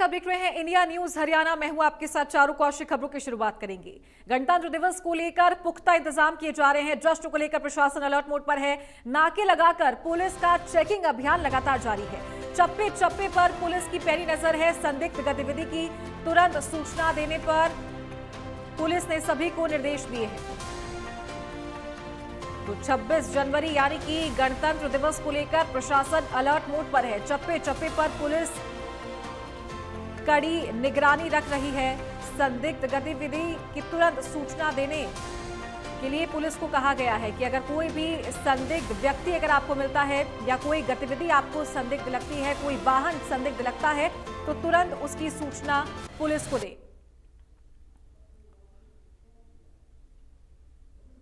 लगातार देख रहे हैं इंडिया न्यूज हरियाणा। मैं हूं आपके साथ चारू कौशिक। खबरों की शुरुआत करेंगे। गणतंत्र दिवस को लेकर पुख्ता इंतजाम किए जा रहे हैं। जश्न को लेकर प्रशासन अलर्ट मोड पर है। नाके लगाकर पुलिस का चेकिंग अभियान लगातार जारी है। चप्पे चप्पे पर पुलिस की पैनी नजर है। संदिग्ध गतिविधि की तुरंत सूचना देने पर पुलिस ने सभी को निर्देश दिए हैं। तो 26 जनवरी यानी कि गणतंत्र दिवस को लेकर प्रशासन अलर्ट मोड पर है। चप्पे चप्पे पर पुलिस कड़ी निगरानी रख रही है। संदिग्ध गतिविधि की तुरंत सूचना देने के लिए पुलिस को कहा गया है कि अगर कोई भी संदिग्ध व्यक्ति अगर आपको मिलता है या कोई गतिविधि आपको संदिग्ध लगती है, कोई वाहन संदिग्ध लगता है, तो तुरंत उसकी सूचना पुलिस को दे।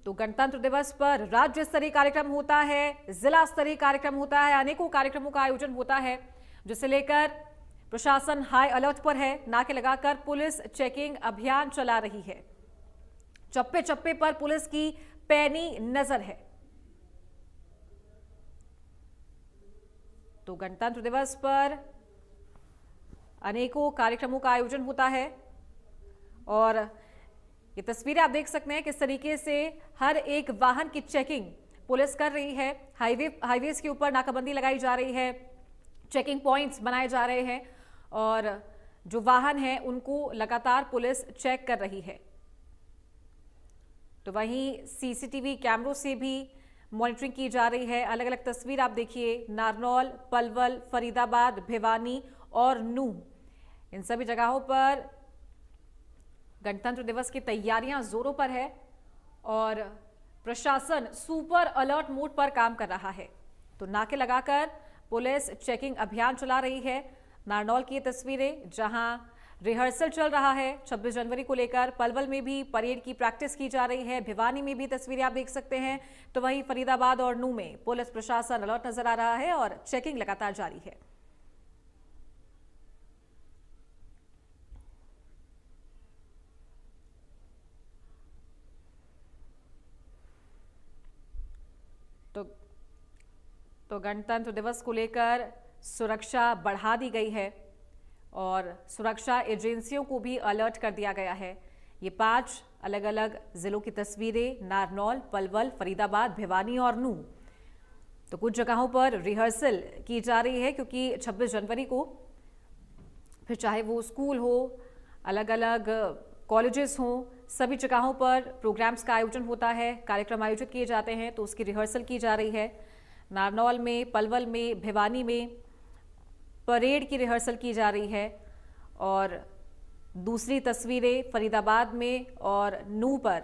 तो गणतंत्र दिवस पर राज्य स्तरीय कार्यक्रम होता है, जिला स्तरीय कार्यक्रम होता है, अनेकों कार्यक्रमों का आयोजन होता है, जिसे लेकर प्रशासन हाई अलर्ट पर है। नाके लगाकर पुलिस चेकिंग अभियान चला रही है। चप्पे चप्पे पर पुलिस की पैनी नजर है। तो गणतंत्र दिवस पर अनेकों कार्यक्रमों का आयोजन होता है और ये तस्वीरें आप देख सकते हैं किस तरीके से हर एक वाहन की चेकिंग पुलिस कर रही है। हाईवेज के ऊपर नाकाबंदी लगाई जा रही है, चेकिंग पॉइंट्स बनाए जा रहे हैं और जो वाहन है उनको लगातार पुलिस चेक कर रही है। तो वहीं सीसीटीवी कैमरों से भी मॉनिटरिंग की जा रही है। अलग अलग तस्वीर आप देखिए, नारनौल, पलवल, फरीदाबाद, भिवानी और नूंह, इन सभी जगहों पर गणतंत्र दिवस की तैयारियां जोरों पर है और प्रशासन सुपर अलर्ट मोड पर काम कर रहा है। तो नाके लगाकर पुलिस चेकिंग अभियान चला रही है। नारनौल की तस्वीरें जहां रिहर्सल चल रहा है 26 जनवरी को लेकर। पलवल में भी परेड की प्रैक्टिस की जा रही है। भिवानी में भी तस्वीरें आप देख सकते हैं। तो वहीं फरीदाबाद और नूंह में पुलिस प्रशासन अलर्ट नजर आ रहा है और चेकिंग लगातार जारी है। तो गणतंत्र दिवस को लेकर सुरक्षा बढ़ा दी गई है और सुरक्षा एजेंसियों को भी अलर्ट कर दिया गया है। ये 5 अलग अलग जिलों की तस्वीरें, नारनौल, पलवल, फरीदाबाद, भिवानी और नूंह। तो कुछ जगहों पर रिहर्सल की जा रही है क्योंकि 26 जनवरी को फिर चाहे वो स्कूल हो, अलग अलग कॉलेजेस हों, सभी जगहों पर प्रोग्राम्स का आयोजन होता है, कार्यक्रम आयोजित किए जाते हैं, तो उसकी रिहर्सल की जा रही है। नारनौल में, पलवल में, भिवानी में परेड की रिहर्सल की जा रही है और दूसरी तस्वीरें फरीदाबाद में और नूंह पर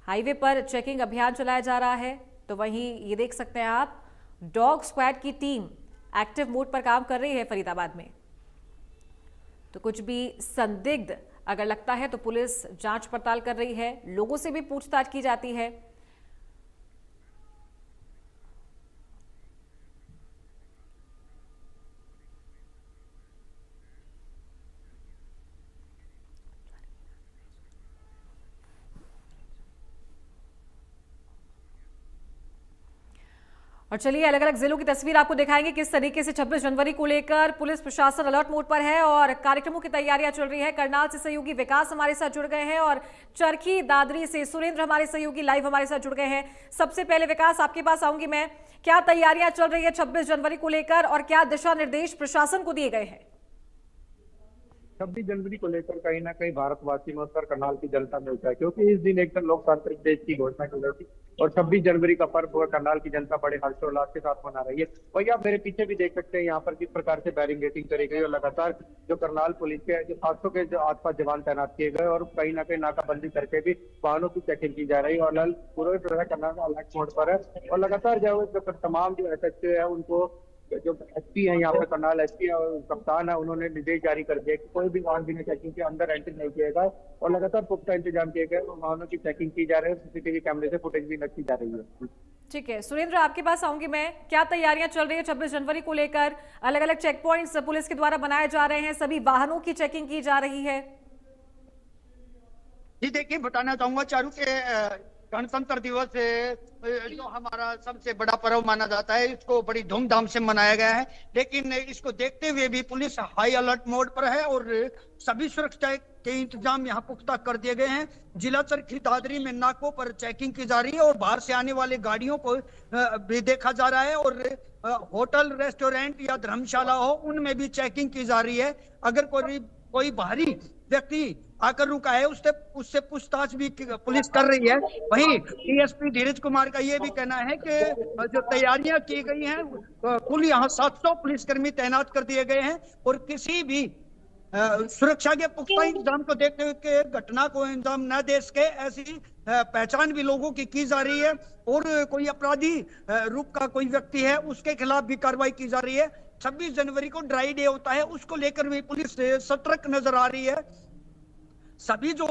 हाईवे पर चेकिंग अभियान चलाया जा रहा है। तो वहीं ये देख सकते हैं आप, डॉग स्क्वाड की टीम एक्टिव मोड पर काम कर रही है फरीदाबाद में। तो कुछ भी संदिग्ध अगर लगता है तो पुलिस जांच पड़ताल कर रही है, लोगों से भी पूछताछ की जाती है। और चलिए अलग अलग जिलों की तस्वीर आपको दिखाएंगे किस तरीके से 26 जनवरी को लेकर पुलिस प्रशासन अलर्ट मोड पर है और कार्यक्रमों की तैयारियां चल रही है। करनाल से सहयोगी विकास हमारे साथ जुड़ गए हैं और चरखी दादरी से सुरेंद्र हमारे सहयोगी लाइव हमारे साथ जुड़ गए हैं। सबसे पहले विकास, आपके पास आऊंगी मैं, क्या तैयारियां चल रही है 26 जनवरी को लेकर और क्या दिशा निर्देश प्रशासन को दिए गए हैं? 26 जनवरी को लेकर कहीं ना कहीं भारतवासी में और करनाल की जनता में होता है, क्योंकि इस दिन एकदम लोकतांत्रिक देश की घोषणा की गई थी और 26 जनवरी का पर्व करनाल की जनता बड़े हर्षोल्लास के साथ मना रही है। और आप मेरे पीछे भी देख सकते हैं यहाँ पर किस प्रकार से बैरिंगेटिंग करी गई और लगातार जो करनाल पुलिस के जो 700 के जो आसपास जवान तैनात किए गए और कहीं ना कहीं नाकाबंदी करके भी वाहनों की चेकिंग की जा रही है और पूरे करनाल अलर्ट मोड पर है और लगातार जो तमाम जो एसएचओ है उनको जो एसपी है यहाँ पे करनाल एसपी और कप्तान है, उन्होंने निर्देश जारी कर दिया कि कोई भी वाहन बिना चेकिंग के अंदर एंट्री नहीं किएगा और लगातार पुख्ता इंतजाम किए गए। वाहनों की चेकिंग की जा रही है, सीसीटीवी कैमरे से फुटेज भी रखी जा रही है। ठीक है सुरेंद्र, आपके पास आऊंगी मैं, क्या तैयारियां चल रही है 26 जनवरी को लेकर? अलग अलग चेक पॉइंट्स पुलिस के द्वारा बनाए जा रहे हैं, सभी वाहनों की चेकिंग की जा रही है। जी देखिए, बताना चाहूंगा चारू के गणतंत्र दिवस जो हमारा सबसे बड़ा पर्व माना जाता है, इसको बड़ी धूमधाम से मनाया गया है। लेकिन इसको देखते हुए भी पुलिस हाई अलर्ट मोड पर है और सभी सुरक्षा के इंतजाम यहाँ पुख्ता कर दिए गए हैं। जिला चरखी दादरी में नाकों पर चेकिंग की जा रही है और बाहर से आने वाली गाड़ियों को भी देखा जा रहा है और होटल, रेस्टोरेंट या धर्मशाला हो, उनमें भी चेकिंग की जा रही है। अगर कोई बाहरी व्यक्ति आकर रुका है, उससे पूछताछ भी पुलिस कर रही है। वहीं डीएसपी धीरज कुमार का ये भी कहना है कि जो तैयारियां की गई हैं, कुल यहाँ 700 पुलिसकर्मी तैनात कर दिए गए हैं और किसी भी सुरक्षा के पुख्ता इंतजाम को देखते हुए घटना को अंजाम न दे सके, ऐसी पहचान भी लोगों की जा रही है। और कोई अपराधी रूप का कोई व्यक्ति है, उसके खिलाफ भी कार्रवाई की जा रही है। 26 जनवरी को ड्राई डे होता है, उसको लेकर भी पुलिस सतर्क नजर आ रही है। सभी जो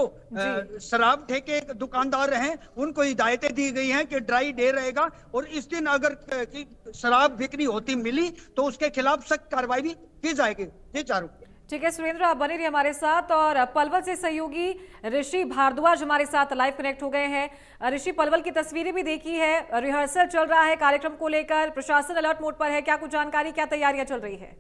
शराब ठेके दुकानदार हैं, उनको हिदायतें दी गई हैं कि ड्राई डे रहेगा और इस दिन अगर शराब बिक्री होती मिली तो उसके खिलाफ सख्त कार्रवाई भी की जाएगी। जी चारू। ठीक है सुरेंद्र, आप बने रहिए हमारे साथ। और पलवल से सहयोगी ऋषि भारद्वाज हमारे साथ लाइव कनेक्ट हो गए हैं। ऋषि, पलवल की तस्वीरें भी देखी है, रिहर्सल चल रहा है कार्यक्रम को लेकर, प्रशासन अलर्ट मोड पर है, क्या कुछ जानकारी, क्या तैयारियां चल रही है?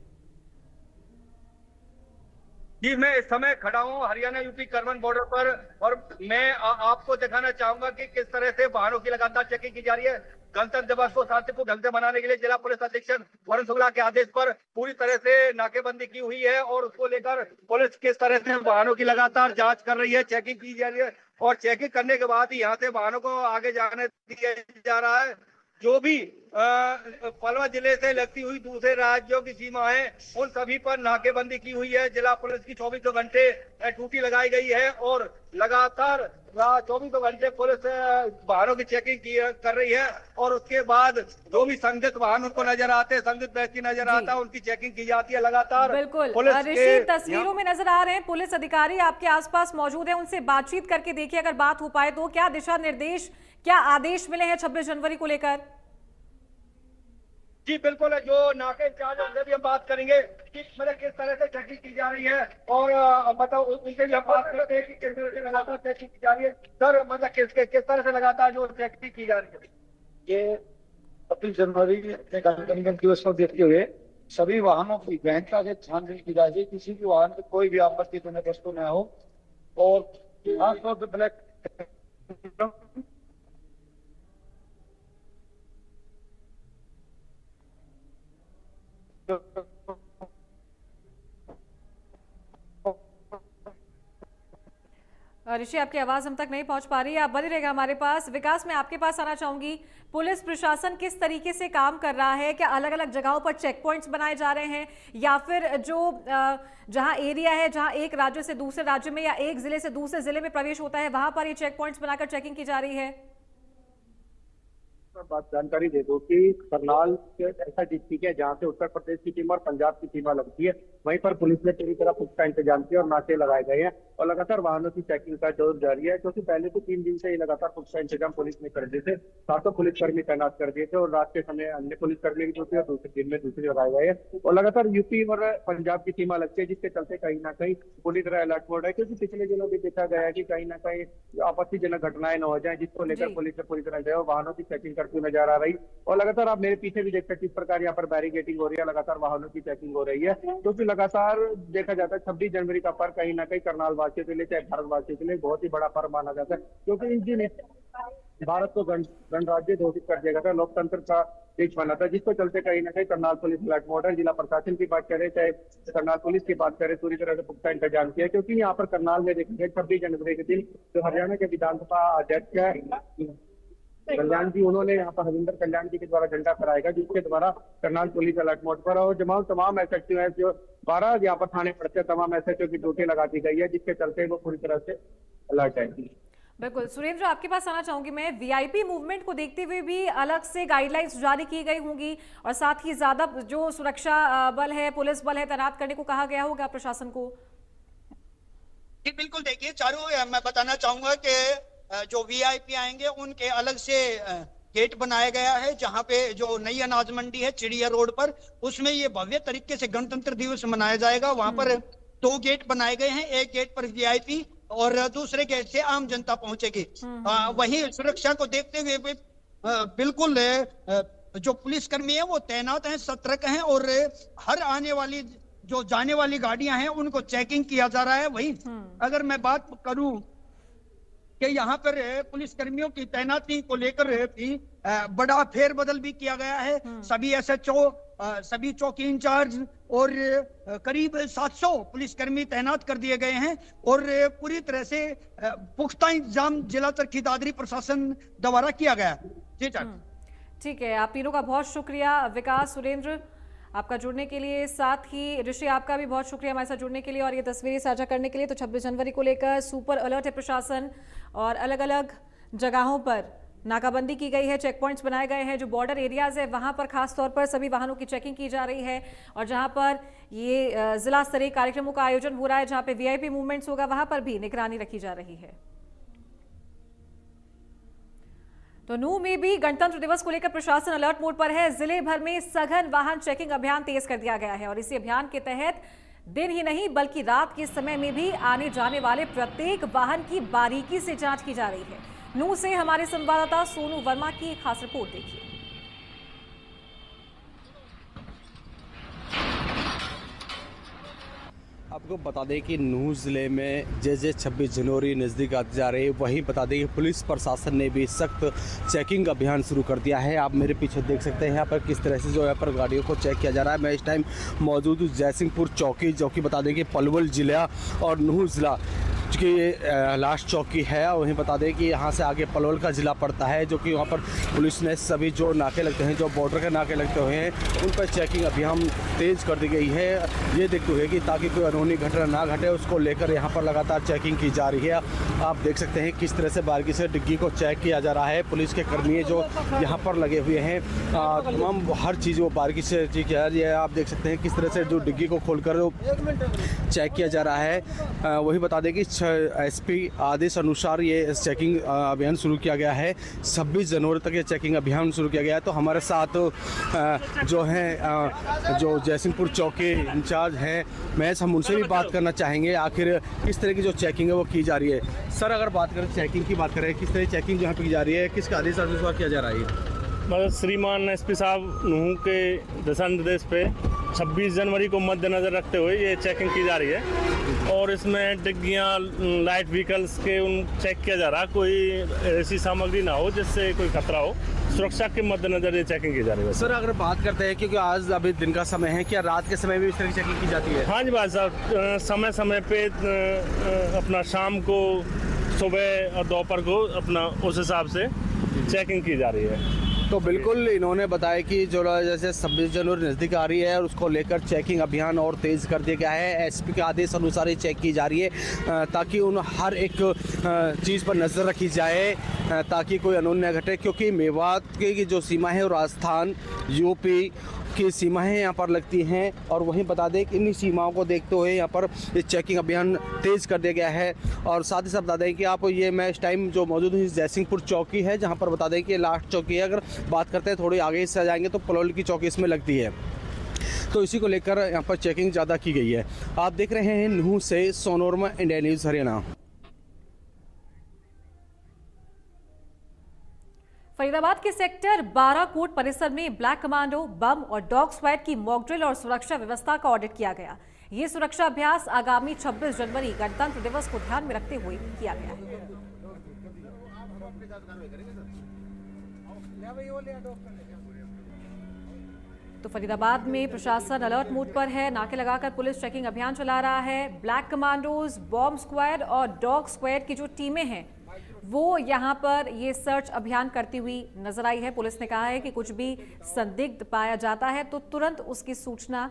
जी, मैं इस समय खड़ा हूँ हरियाणा यूपी करवन बॉर्डर पर और मैं आपको दिखाना चाहूंगा कि किस तरह से वाहनों की लगातार चेकिंग की जा रही है। गणतंत्र दिवस को शांतिपूर्ण ढंग से मनाने के लिए जिला पुलिस अधीक्षक वरुण शुक्ला के आदेश पर पूरी तरह से नाकेबंदी की हुई है और उसको लेकर पुलिस किस तरह से वाहनों की लगातार जांच कर रही है, चेकिंग की जा रही है और चेकिंग करने के बाद ही यहाँ से वाहनों को आगे जाने दिया जा रहा है। जो भी पलवल जिले से लगती हुई दूसरे राज्यों की सीमा है, उन सभी पर नाकेबंदी की हुई है। जिला पुलिस की 24 घंटे ड्यूटी लगाई गई है और लगातार 24 घंटे पुलिस वाहनों की चेकिंग कर रही है और उसके बाद जो भी संदिग्ध वाहन उनको नजर आते हैं, संदिग्ध व्यक्ति नजर आता है, उनकी चेकिंग की जाती है लगातार। बिल्कुल, पुलिस तस्वीरों में नजर आ रहे हैं पुलिस अधिकारी आपके आसपास मौजूद है, उनसे बातचीत करके देखिए अगर बात हो पाए तो। क्या दिशा निर्देश, क्या आदेश मिले हैं 26 जनवरी को लेकर? जी बिल्कुल, जो नाके इंचार्ज उनसे भी हम बात करेंगे कि मतलब किस तरह से चेकिंग की जा रही है और मतलब उनसे भी हम बात करते हैं कि किस तरह से लगातार चेकिंग की जा रही है। सर, मतलब किस तरह से लगातार जो चेकिंग की जा रही है? ये 26 जनवरी गणतंत्र दिवस को देखते हुए सभी वाहनों की गहनता से छानबीन की जाएगी, किसी भी वाहन में कोई भी आपत्तिजनक वस्तु न हो और खासतौर पर ब्लैक ऋषि, आपकी आवाज हम तक नहीं पहुंच पा रही है, आप बने रहेगा हमारे पास। विकास, मैं आपके पास आना चाहूंगी, पुलिस प्रशासन किस तरीके से काम कर रहा है? क्या अलग अलग जगहों पर चेक पॉइंट्स बनाए जा रहे हैं या फिर जो जहां एरिया है, जहां एक राज्य से दूसरे राज्य में या एक जिले से दूसरे जिले में प्रवेश होता है, वहां पर ये चेक पॉइंट्स बनाकर चेकिंग की जा रही है? बात जानकारी दे दो कि करनाल ऐसा डिस्ट्रिक्ट है जहाँ से उत्तर प्रदेश की सीमा और पंजाब की सीमा लगती है। वहीं पर पुलिस ने पूरी तरह पुख्ता इंतजाम किया और नाके लगाए गए हैं और लगातार वाहनों की चेकिंग का दौर जारी है, क्योंकि पहले तो 3 दिन से ही लगातार पुख्ता इंतजाम पुलिस ने कर दिए थे। 700 पुलिसकर्मी तैनात कर दिए थे और रात के समय अन्य पुलिसकर्मी की ड्यूटी और दूसरे दिन में दूसरी लगाए गए हैं और लगातार यूपी और पंजाब की सीमा लगती है, जिसके चलते कहीं ना कहीं पूरी तरह अलर्ट मोड है। क्योंकि पिछले दिनों भी देखा गया है कि कहीं ना कहीं आपत्तिजनक घटनाएं न हो जाए, जिसको लेकर पुलिस ने पूरी तरह जो है वाहनों की चेकिंग करती नजर आ रही। और लगातार आप मेरे पीछे भी देख सकते, किस प्रकार यहाँ पर बैरिकेडिंग हो रही है, लगातार वाहनों की चेकिंग हो रही है, क्योंकि लगातार देखा जाता है 26 जनवरी का पर्व कहीं ना कहीं करनाल वासियों के लिए, चाहे भारतवासियों के लिए बहुत ही बड़ा पर्व माना जाता है। क्योंकि इस दिन भारत को गणराज्य घोषित कर दिया गया था, लोकतंत्र का देश बना था, जिसको चलते कहीं ना कहीं करनाल पुलिस अलर्ट मोड है। जिला प्रशासन की बात करें चाहे करनाल पुलिस की बात करें, पूरी तरह से पुख्ता इंतजाम किया, क्योंकि यहाँ पर करनाल में देखेंगे 26 जनवरी के दिन जो हरियाणा के विधानसभा अध्यक्ष है कल्याण जी, उन्होंने यहाँ पर हरिंदर कल्याण जी के द्वारा झंडा फहराएगा, जिसके द्वारा करनाल पुलिस अलर्ट मोड पर और तमाम एसएचओ है जो 12 यहाँ पर थाने पड़ते हैं, तमाम एसएचओ की ड्यूटी लगा दी गई है, जिसके चलते वो पूरी तरह से अलर्ट है। बिल्कुल सुरेंद्र, आपके पास आना चाहूंगी मैं। वीआईपी मूवमेंट को देखते हुए भी अलग से गाइडलाइंस जारी की गई होंगी और साथ ही ज्यादा जो सुरक्षा बल है, पुलिस बल है, तैनात करने को कहा गया होगा प्रशासन को। जी बिल्कुल, देखिए चारू, मैं बताना चाहूंगा कि जो वीआईपी आएंगे उनके अलग से गेट बनाया गया है, जहां पे जो नई अनाज मंडी है चिड़िया रोड पर, उसमें ये भव्य तरीके से गणतंत्र दिवस मनाया जाएगा। वहां पर 2 गेट बनाए गए हैं, एक गेट पर वीआईपी और दूसरे गेट से आम जनता पहुंचेगी। वहीं सुरक्षा को देखते हुए भी बिल्कुल जो पुलिसकर्मी है वो तैनात हैं, सतर्क हैं और हर आने वाली जो जाने वाली गाड़ियां हैं उनको चेकिंग किया जा रहा है। वहीं अगर मैं बात करूं कि यहाँ पर पुलिसकर्मियों की तैनाती को लेकर भी बड़ा फेरबदल भी किया गया है। सभी SHO, सभी चौकी इंचार्ज और करीब 700 पुलिसकर्मी तैनात कर दिए गए हैं और पूरी तरह से पुख्ता इंतजाम जिला चरखी दादरी प्रशासन द्वारा किया गया है। जी ठीक है, आप तीनों का बहुत शुक्रिया। विकास, सुरेंद्र, आपका जुड़ने के लिए, साथ ही ऋषि आपका भी बहुत शुक्रिया हमारे साथ जुड़ने के लिए और ये तस्वीरें साझा करने के लिए। तो 26 जनवरी को लेकर सुपर अलर्ट है प्रशासन और अलग अलग जगहों पर नाकाबंदी की गई है, चेक पॉइंट्स बनाए गए हैं। जो बॉर्डर एरियाज है वहां पर खास तौर पर सभी वाहनों की चेकिंग की जा रही है और जहां पर ये जिला स्तरीय कार्यक्रमों का आयोजन हो रहा है, जहां पे VIP मूवमेंट्स होगा, वहां पर भी निगरानी रखी जा रही है। तो नूंह में भी गणतंत्र दिवस को लेकर प्रशासन अलर्ट मोड पर है। जिले भर में सघन वाहन चेकिंग अभियान तेज कर दिया गया है और इसी अभियान के तहत दिन ही नहीं बल्कि रात के समय में भी आने जाने वाले प्रत्येक वाहन की बारीकी से जांच की जा रही है। नूंह से हमारे संवाददाता सोनू वर्मा की एक खास रिपोर्ट देखिए। आपको बता दें कि नूंह ज़िले में जैसे 26 जनवरी नज़दीक आती जा रही है, वहीं बता दें कि पुलिस प्रशासन ने भी सख्त चेकिंग अभियान शुरू कर दिया है। आप मेरे पीछे देख सकते हैं यहाँ पर किस तरह से जो यहाँ पर गाड़ियों को चेक किया जा रहा है। मैं इस टाइम मौजूद हूँ जयसिंहपुर चौकी, जो कि बता दें कि पलवल ज़िला और नूंह ज़िला की लास्ट चौकी है। वहीं बता दें कि यहाँ से आगे पलवल का ज़िला पड़ता है, जो कि वहाँ पर पुलिस ने सभी जो नाके लगते हैं, जो बॉर्डर के नाके लगते हुए हैं, उन पर चेकिंग अभियान तेज़ कर दी गई है। ये देखते हुए कि ताकि कोई अनहोनी घटना ना घटे, उसको लेकर यहाँ पर लगातार चेकिंग की जा रही है। आप देख सकते हैं किस तरह से बारीकी से डिग्गी को चेक किया जा रहा है। पुलिस के कर्मी जो यहाँ पर लगे हुए हैं, तमाम हर चीज़ वो बारीकी से चेक किया जा रही है। आप देख सकते हैं किस तरह से जो डिग्गी को खोलकर चेक किया जा रहा है। वही बता दें कि SP आदेश अनुसार ये चेकिंग अभियान शुरू किया गया है। 26 जनवरी तक ये चेकिंग अभियान शुरू किया गया है। तो हमारे साथ जो हैं जो जयसिंहपुर चौकी इंचार्ज हैं, मैं हम उनसे भी बात करना चाहेंगे आखिर किस तरह की जो चेकिंग है वो की जा रही है। सर, अगर बात करें चेकिंग की बात करें, किस तरह चेकिंग यहाँ पे की जा रही है, किसका आदेश अनुसार किया जा रहा है? मतलब श्रीमान SP साहब नूंह के दिशा निर्देश पे 26 जनवरी को मद्देनजर रखते हुए ये चेकिंग की जा रही है और इसमें डिग्गियाँ, लाइट व्हीकल्स के उन चेक किया जा रहा है, कोई ऐसी सामग्री ना हो जिससे कोई खतरा हो। सुरक्षा के मद्देनजर ये चेकिंग की जा रही है। सर, अगर बात करते हैं क्योंकि आज अभी दिन का समय है, क्या रात के समय भी इस तरह की चेकिंग की जाती है? हाँ जी भाई साहब, समय समय पे अपना शाम को, सुबह और दोपहर को अपना उस हिसाब से चेकिंग की जा रही है। तो बिल्कुल इन्होंने बताया कि जो जैसे 26 जनवरी नज़दीक आ रही है और उसको लेकर चेकिंग अभियान और तेज़ कर दिया गया है। SP के आदेश अनुसार ही चेक की जा रही है ताकि उन हर एक चीज़ पर नज़र रखी जाए ताकि कोई अनहोनी न घटे, क्योंकि मेवात की जो सीमा है और राजस्थान UP की सीमाएं यहाँ पर लगती हैं और वहीं बता दें कि इन्हीं सीमाओं को देखते हुए यहाँ पर ये चेकिंग अभियान तेज़ कर दिया गया है। और साथ ही साथ बता दें कि आप ये मैं इस टाइम जो मौजूद हूँ जयसिंहपुर चौकी है, जहाँ पर बता दें कि लास्ट चौकी है। अगर बात करते हैं थोड़ी आगे से जाएंगे तो पलवल की चौकी इसमें लगती है, तो इसी को लेकर यहाँ पर चेकिंग ज़्यादा की गई है। आप देख रहे हैं नूंह से सोनू वर्मा, इंडिया न्यूज़ हरियाणा। फरीदाबाद के सेक्टर 12 कोट परिसर में ब्लैक कमांडो, बम और डॉग स्क्वाड की मॉक ड्रिल और सुरक्षा व्यवस्था का ऑडिट किया गया। ये सुरक्षा अभ्यास आगामी 26 जनवरी गणतंत्र दिवस को ध्यान में रखते हुए किया गया है। तो फरीदाबाद में प्रशासन अलर्ट मोड पर है। नाके लगाकर पुलिस चेकिंग अभियान चला रहा है। ब्लैक कमांडोज, बॉम्ब स्क्वाड और डॉग स्क्वाड की जो टीमें हैं वो यहां पर ये सर्च अभियान करती हुई नजर आई है। पुलिस ने कहा है कि कुछ भी संदिग्ध पाया जाता है तो तुरंत उसकी सूचना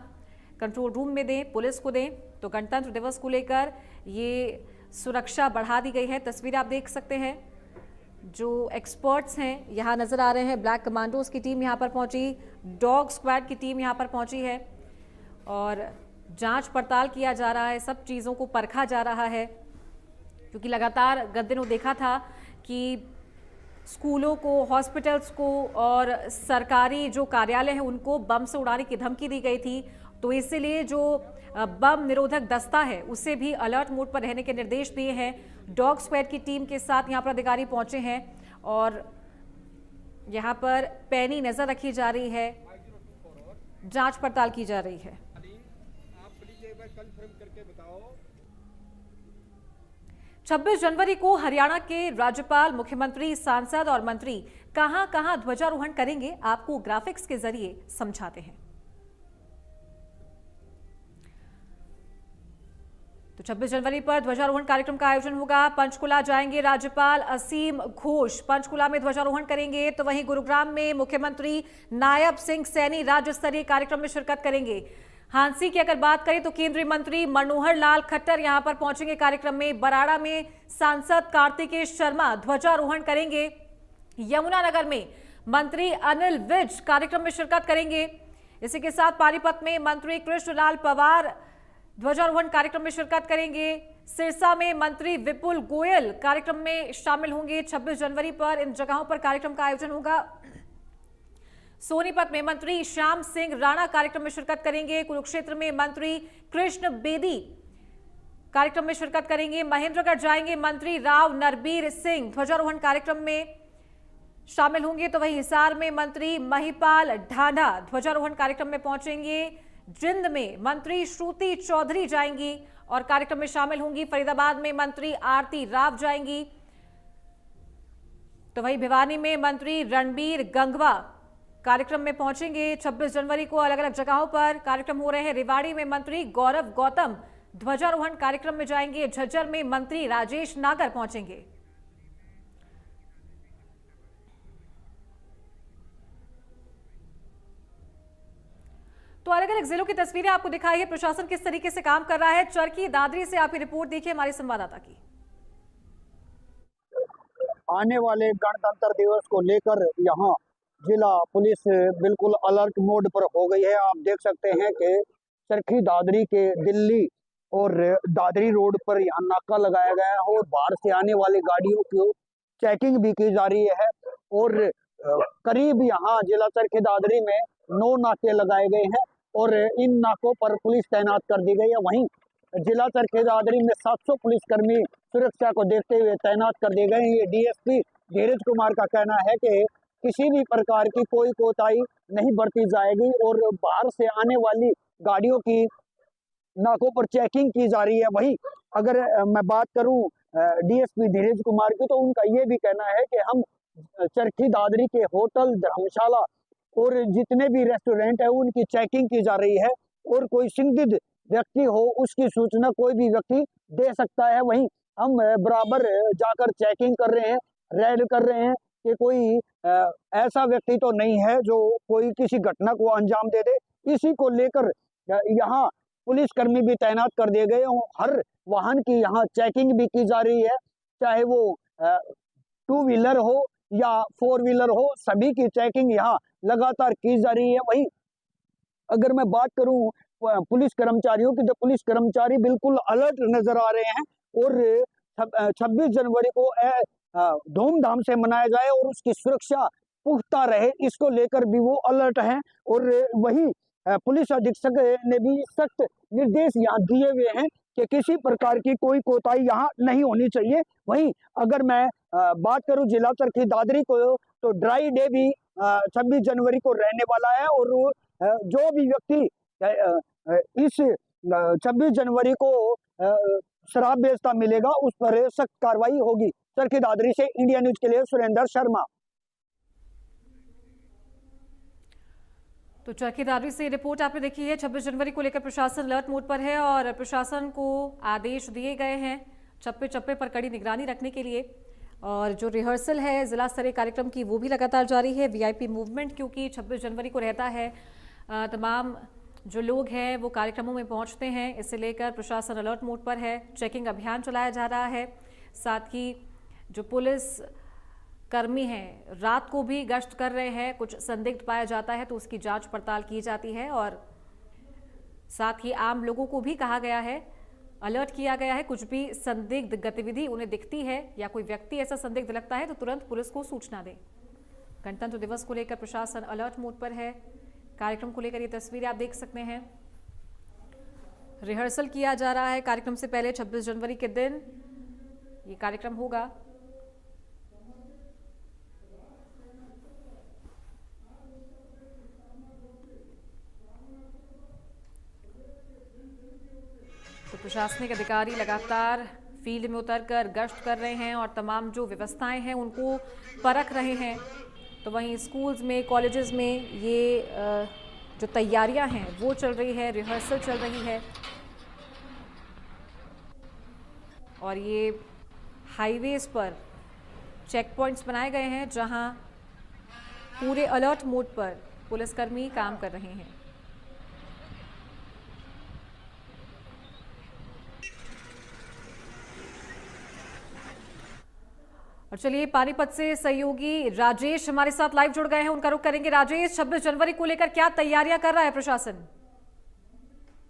कंट्रोल रूम में दें, पुलिस को दें। तो गणतंत्र दिवस को लेकर ये सुरक्षा बढ़ा दी गई है। तस्वीर आप देख सकते हैं, जो एक्सपर्ट्स हैं यहाँ नजर आ रहे हैं। ब्लैक कमांडोज की टीम यहाँ पर पहुंची, डॉग स्क्वाड की टीम यहाँ पर पहुंची है और जांच पड़ताल किया जा रहा है, सब चीज़ों को परखा जा रहा है, क्योंकि लगातार गत दिनों देखा था कि स्कूलों को, हॉस्पिटल्स को और सरकारी जो कार्यालय हैं उनको बम से उड़ाने की धमकी दी गई थी। तो इसीलिए जो बम निरोधक दस्ता है उसे भी अलर्ट मोड पर रहने के निर्देश दिए हैं। डॉग स्क्वाड की टीम के साथ यहां पर अधिकारी पहुंचे हैं और यहां पर पैनी नजर रखी जा रही है, जांच पड़ताल की जा रही है। 26 जनवरी को हरियाणा के राज्यपाल, मुख्यमंत्री, सांसद और मंत्री कहां कहां ध्वजारोहण करेंगे, आपको ग्राफिक्स के जरिए समझाते हैं। तो 26 जनवरी पर ध्वजारोहण कार्यक्रम का आयोजन होगा। पंचकुला जाएंगे राज्यपाल असीम घोष, पंचकुला में ध्वजारोहण करेंगे। तो वहीं गुरुग्राम में मुख्यमंत्री नायब सिंह सैनी राज्य स्तरीय कार्यक्रम में शिरकत करेंगे। हांसी की अगर बात करें तो केंद्रीय मंत्री मनोहर लाल खट्टर यहां पर पहुंचेंगे कार्यक्रम में। बराड़ा में सांसद कार्तिकेय शर्मा ध्वजारोहण करेंगे। यमुनानगर में मंत्री अनिल विज कार्यक्रम में शिरकत करेंगे। इसी के साथ पानीपत में मंत्री कृष्णलाल पंवार ध्वजारोहण कार्यक्रम में शिरकत करेंगे। सिरसा में मंत्री विपुल गोयल कार्यक्रम में शामिल होंगे। 26 जनवरी पर इन जगहों पर कार्यक्रम का आयोजन होगा। सोनीपत में मंत्री श्याम सिंह राणा कार्यक्रम में शिरकत करेंगे। कुरुक्षेत्र में मंत्री कृष्ण बेदी कार्यक्रम में शिरकत करेंगे। महेंद्रगढ़ जाएंगे मंत्री राव नरबीर सिंह ध्वजारोहण कार्यक्रम में शामिल होंगे। तो वहीं हिसार में मंत्री महिपाल ढांढा ध्वजारोहण कार्यक्रम में पहुंचेंगे। जिंद में मंत्री श्रुति चौधरी जाएंगी और कार्यक्रम में शामिल होंगी। फरीदाबाद में मंत्री आरती राव जाएंगी। तो वहीं भिवानी में मंत्री रणबीर गंगवा कार्यक्रम में पहुंचेंगे। 26 जनवरी को अलग अलग जगहों पर कार्यक्रम हो रहे हैं। रेवाड़ी में मंत्री गौरव गौतम ध्वजारोहण कार्यक्रम में जाएंगे। झज्जर में मंत्री राजेश नागर पहुंचेंगे। तो अलग अलग जिलों की तस्वीरें आपको दिखाई है, प्रशासन किस तरीके से काम कर रहा है। चरखी दादरी से आपकी रिपोर्ट देखिए हमारे संवाददाता की। आने वाले गणतंत्र दिवस को लेकर यहाँ जिला पुलिस बिल्कुल अलर्ट मोड पर हो गई है। आप देख सकते हैं कि चरखी दादरी के दिल्ली और दादरी रोड पर यहाँ नाका लगाया गया है और बाहर से आने वाली गाड़ियों की चेकिंग भी की जा रही है। और करीब यहाँ जिला चरखी दादरी में 9 नाके लगाए गए हैं और इन नाकों पर पुलिस तैनात कर दी गई है। वहीं जिला चरखी दादरी में 700 पुलिसकर्मी सुरक्षा को देखते हुए तैनात कर दिए गए। ये डीएसपी धीरज कुमार का कहना है कि किसी भी प्रकार की कोई कोताही नहीं बरती जाएगी और बाहर से आने वाली गाड़ियों की नाकों पर चेकिंग की जा रही है। वहीं अगर मैं बात करूं डीएसपी धीरज कुमार की, तो उनका ये भी कहना है कि हम चरखी दादरी के होटल, धर्मशाला और जितने भी रेस्टोरेंट है उनकी चेकिंग की जा रही है और कोई संदिग्ध व्यक्ति हो उसकी सूचना कोई भी व्यक्ति दे सकता है। वहीं हम बराबर जाकर चेकिंग कर रहे हैं, रेड कर रहे हैं कि कोई ऐसा व्यक्ति तो नहीं है जो कोई किसी घटना को अंजाम दे दे। इसी को लेकर यहाँ पुलिसकर्मी भी तैनात कर दिए गए। हर वाहन की यहाँ चेकिंग भी की जा रही है, चाहे वो 2 व्हीलर हो या 4 व्हीलर हो, सभी की चेकिंग यहाँ लगातार की जा रही है। वहीं अगर मैं बात करूं पुलिस कर्मचारियों की, तो पुलिस कर्मचारी बिल्कुल अलर्ट नजर आ रहे हैं और 26 जनवरी को धूमधाम से मनाया जाए और उसकी सुरक्षा पुख्ता रहे, इसको लेकर भी वो अलर्ट हैं। और वही पुलिस अधीक्षक ने भी सख्त निर्देश यहाँ दिए हुए हैं कि किसी प्रकार की कोई कोताही यहाँ नहीं होनी चाहिए। वहीं अगर मैं बात करूं जिला चरखी दादरी को, तो ड्राई डे भी 26 जनवरी को रहने वाला है और जो भी व्यक्ति इस 26 जनवरी को शराब बेचता मिलेगा उस पर सख्त कार्रवाई होगी। चरखी दादरी से इंडिया न्यूज के लिए सुरेंद्र शर्मा। तो चरखी दादरी से रिपोर्ट आपने देखी है। 26 जनवरी को लेकर प्रशासन अलर्ट मोड पर है और प्रशासन को आदेश दिए गए हैं चप्पे चप्पे पर कड़ी निगरानी रखने के लिए। और जो रिहर्सल है जिला स्तरीय कार्यक्रम की वो भी लगातार जारी है। वीआईपी मूवमेंट क्योंकि 26 जनवरी को रहता है, तमाम जो लोग हैं वो कार्यक्रमों में पहुंचते हैं, इसे लेकर प्रशासन अलर्ट मोड पर है। चेकिंग अभियान चलाया जा रहा है। साथ ही जो पुलिस कर्मी हैं रात को भी गश्त कर रहे हैं, कुछ संदिग्ध पाया जाता है तो उसकी जांच पड़ताल की जाती है। और साथ ही आम लोगों को भी कहा गया है अलर्ट किया गया है। कुछ भी संदिग्ध गतिविधि उन्हें दिखती है या कोई व्यक्ति ऐसा संदिग्ध लगता है तो तुरंत पुलिस को सूचना दें। गणतंत्र दिवस को लेकर प्रशासन अलर्ट मोड पर है। कार्यक्रम को लेकर ये तस्वीरें आप देख सकते हैं। रिहर्सल किया जा रहा है कार्यक्रम से पहले। 26 जनवरी के दिन ये कार्यक्रम होगा। तो प्रशासनिक अधिकारी लगातार फील्ड में उतरकर गश्त कर रहे हैं और तमाम जो व्यवस्थाएं हैं उनको परख रहे हैं। तो वहीं स्कूल्स में, कॉलेजेस में ये जो तैयारियां हैं वो चल रही है, रिहर्सल चल रही है। और ये हाईवेज पर चेक पॉइंट्स बनाए गए हैं जहां पूरे अलर्ट मोड पर पुलिसकर्मी काम कर रहे हैं। और चलिए पानीपत से सहयोगी राजेश हमारे साथ लाइव जुड़ गए हैं, उनका रुख करेंगे। राजेश, 26 जनवरी को लेकर क्या तैयारियां कर रहा है प्रशासन?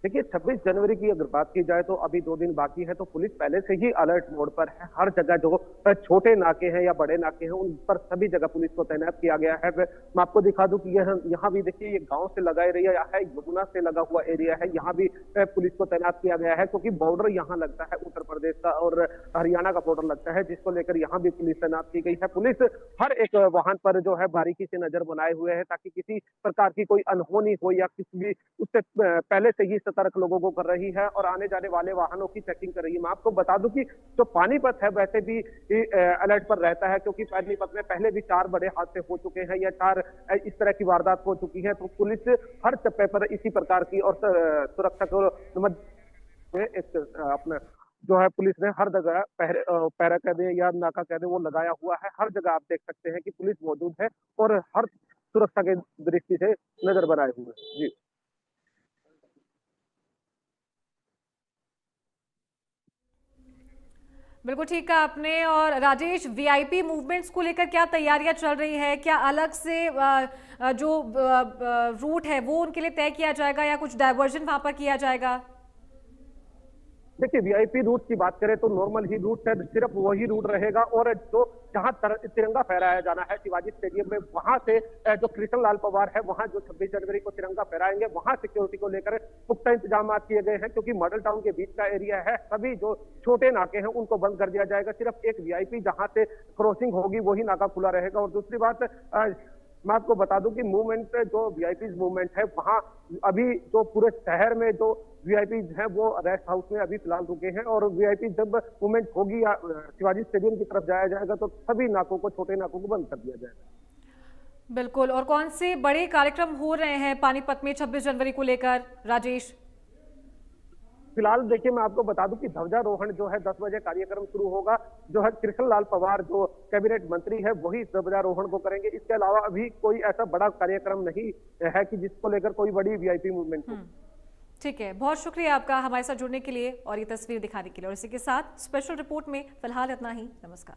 देखिए 26 जनवरी की अगर बात की जाए तो अभी 2 दिन बाकी है, तो पुलिस पहले से ही अलर्ट मोड पर है। हर जगह जो छोटे नाके हैं या बड़े नाके हैं उन पर सभी जगह पुलिस को तैनात किया गया है। मैं आपको दिखा दूं कि यहाँ भी देखिए ये गांव से लगा एरिया है, यमुना से लगा हुआ एरिया है, यहाँ भी पुलिस को तैनात किया गया है क्योंकि बॉर्डर यहाँ लगता है उत्तर प्रदेश का और हरियाणा का बॉर्डर लगता है, जिसको लेकर यहाँ भी पुलिस तैनात की गई है। पुलिस हर एक वाहन पर जो है बारीकी से नजर बनाए हुए है ताकि किसी प्रकार की कोई अनहोनी हो या किसी भी उससे पहले से ही सतर्क लोगों को कर रही है और आने जाने वाले वाहनों की चेकिंग कर रही है। मैं आपको बता दूं कि जो पानीपत है वैसे भी अलर्ट पर रहता है क्योंकि पानीपत में पहले भी 4 बड़े हादसे हो चुके हैं या 4 इस तरह की वारदात हो चुकी है। तो पुलिस हर चप्पे पर इसी प्रकार की और सुरक्षा को अपना जो है पुलिस ने हर जगह पैरा कह दे या नाका कह दे वो लगाया हुआ है। हर जगह आप देख सकते हैं कि पुलिस मौजूद है और हर सुरक्षा के दृष्टि से नजर बनाए हुए हैं। जी बिल्कुल ठीक कहा आपने। और राजेश, वीआईपी मूवमेंट्स को लेकर क्या तैयारियां चल रही है? क्या अलग से जो रूट है वो उनके लिए तय किया जाएगा या कुछ डायवर्जन वहां पर किया जाएगा? देखिए वीआईपी रूट की बात करें तो नॉर्मल ही रूट है, सिर्फ वही रूट रहेगा और जो जहां तिरंगा फहराया जाना है शिवाजी स्टेडियम में, वहां से जो कृष्ण लाल पवार है वहां जो 26 जनवरी को तिरंगा फहराएंगे, वहां सिक्योरिटी को लेकर पुख्ता इंतजाम किए गए हैं क्योंकि मॉडल टाउन के बीच का एरिया है। सभी जो छोटे नाके हैं उनको बंद कर दिया जाएगा। सिर्फ एक वीआईपी जहां से क्रॉसिंग होगी वही नाका खुला रहेगा। और दूसरी बात मैं आपको बता दूं कि मूवमेंट जो वीआईपी मूवमेंट है वहां अभी जो पूरे शहर में जो वीआईपी हैं वो रेस्ट हाउस में अभी फिलहाल रुके हैं और वीआईपी जब मूवमेंट होगी या शिवाजी स्टेडियम की तरफ जाया जाएगा तो सभी नाकों को, छोटे नाकों को बंद कर दिया जाएगा। बिल्कुल। और कौन से बड़े कार्यक्रम हो रहे हैं पानीपत में 26 जनवरी को लेकर राजेश? फिलहाल देखिए मैं आपको बता दूं कि ध्वजारोहण जो है 10 बजे कार्यक्रम शुरू होगा। जो है कृष्ण लाल पवार जो कैबिनेट मंत्री है वही ध्वजारोहण को करेंगे। इसके अलावा अभी कोई ऐसा बड़ा कार्यक्रम नहीं है कि जिसको लेकर कोई बड़ी वीआईपी मूवमेंट हो। ठीक है, बहुत शुक्रिया आपका हमारे साथ जुड़ने के लिए और ये तस्वीर दिखाने के लिए। और इसी के साथ स्पेशल रिपोर्ट में फिलहाल इतना ही। नमस्कार।